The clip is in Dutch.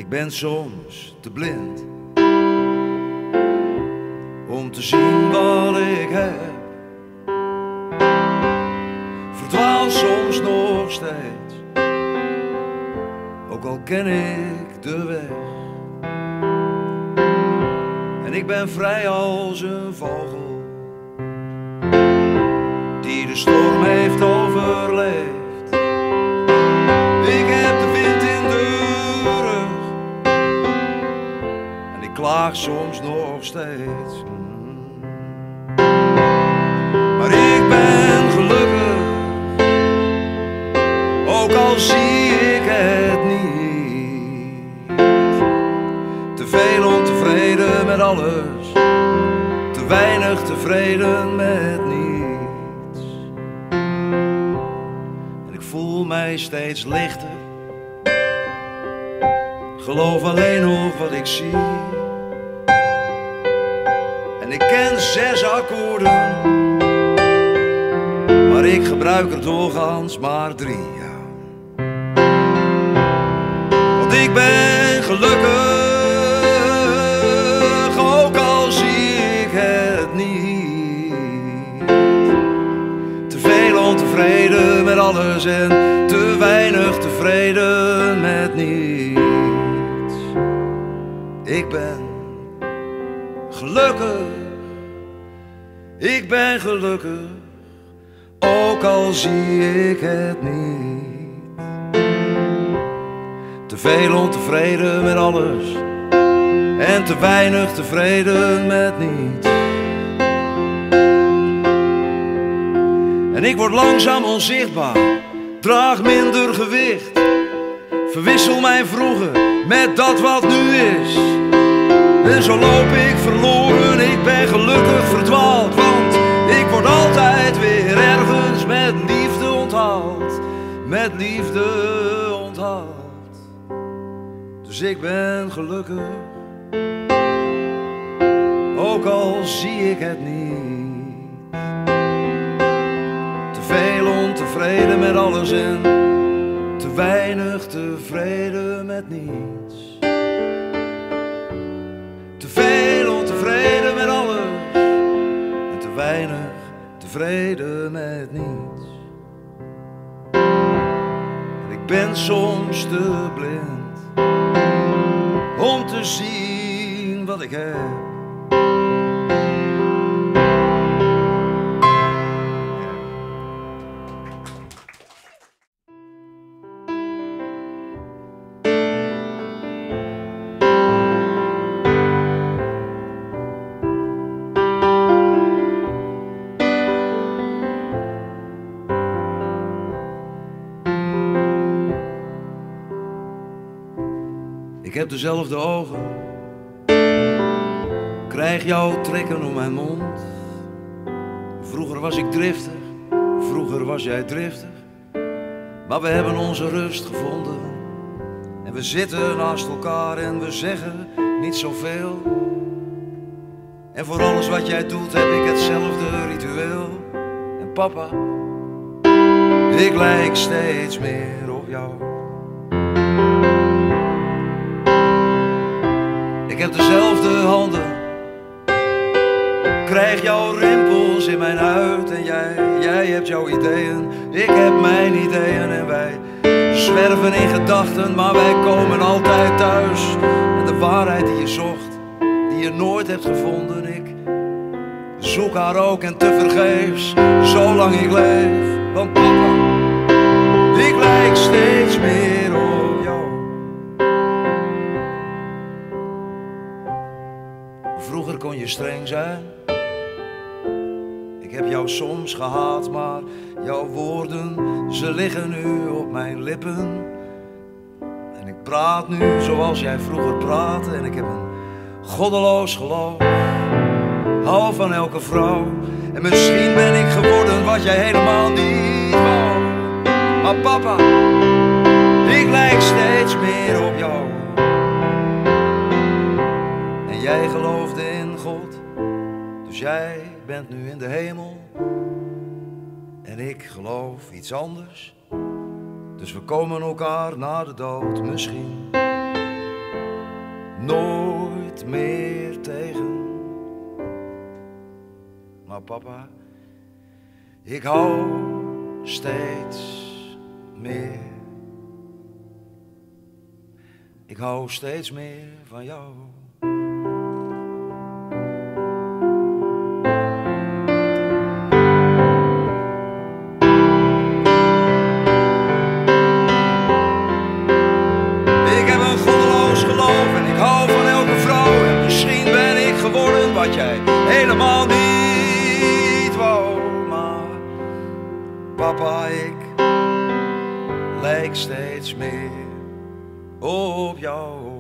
Ik ben soms te blind om te zien wat ik heb. Verdwaal soms nog steeds, ook al ken ik de weg. En ik ben vrij als een vogel die de storm heeft overleefd. Ik heb de wind in de rug en ik klaag soms nog steeds. Maar ik ben gelukkig, ook al zie ik het niet. Te veel ontevreden met alles, te weinig tevreden met niets. En ik voel mij steeds lichter, geloof alleen nog wat ik zie. En ik ken 6 akkoorden, maar ik gebruik er doorgaans maar 3. Ja. Want ik ben gelukkig, ook al zie ik het niet. Te veel ontevreden met alles en te weinig tevreden met niets. Ik ben gelukkig, ik ben gelukkig, ook al zie ik het niet. Te veel ontevreden met alles en te weinig tevreden met niets. En ik word langzaam onzichtbaar, draag minder gewicht, verwissel mijn vroeger met dat wat nu is. En zo loop ik verloren, ik ben gelukkig verdwaald, want ik word altijd weer ergens met liefde onthaald, met liefde onthaald. Dus ik ben gelukkig, ook al zie ik het niet. Te veel ontevreden met alles en te weinig tevreden met niets. Te veel ontevreden met alles en te weinig tevreden met niets. En ik ben soms te blind om te zien wat ik heb. Ik heb dezelfde ogen, krijg jouw trekken om mijn mond. Vroeger was ik driftig, vroeger was jij driftig, maar we hebben onze rust gevonden. En we zitten naast elkaar en we zeggen niet zoveel. En voor alles wat jij doet heb ik hetzelfde ritueel. En papa, ik lijk steeds meer op jou. Ik heb dezelfde handen, krijg jouw rimpels in mijn huid. En jij hebt jouw ideeën, ik heb mijn ideeën. En wij zwerven in gedachten, maar wij komen altijd thuis. En de waarheid die je zocht, die je nooit hebt gevonden. Ik zoek haar ook en tevergeefs, zolang ik leef. Want papa, ik lijk steeds meer op jou. Vroeger kon je streng zijn, ik heb jou soms gehaat, maar jouw woorden, ze liggen nu op mijn lippen. En ik praat nu zoals jij vroeger praatte en ik heb een goddeloos geloof. Hou van elke vrouw en misschien ben ik geworden wat jij helemaal niet wou. Maar papa, ik lijk steeds meer op jou. En jij geloofde in God, dus jij bent nu in de hemel. En ik geloof iets anders, dus we komen elkaar na de dood misschien nooit meer tegen. Maar papa, ik hou steeds meer. Ik hou steeds meer van jou. Ik heb een goddeloos geloof en ik hou van elke vrouw. En misschien ben ik geworden wat jij helemaal niet wou. Maar papa, ik lijk steeds meer op jou.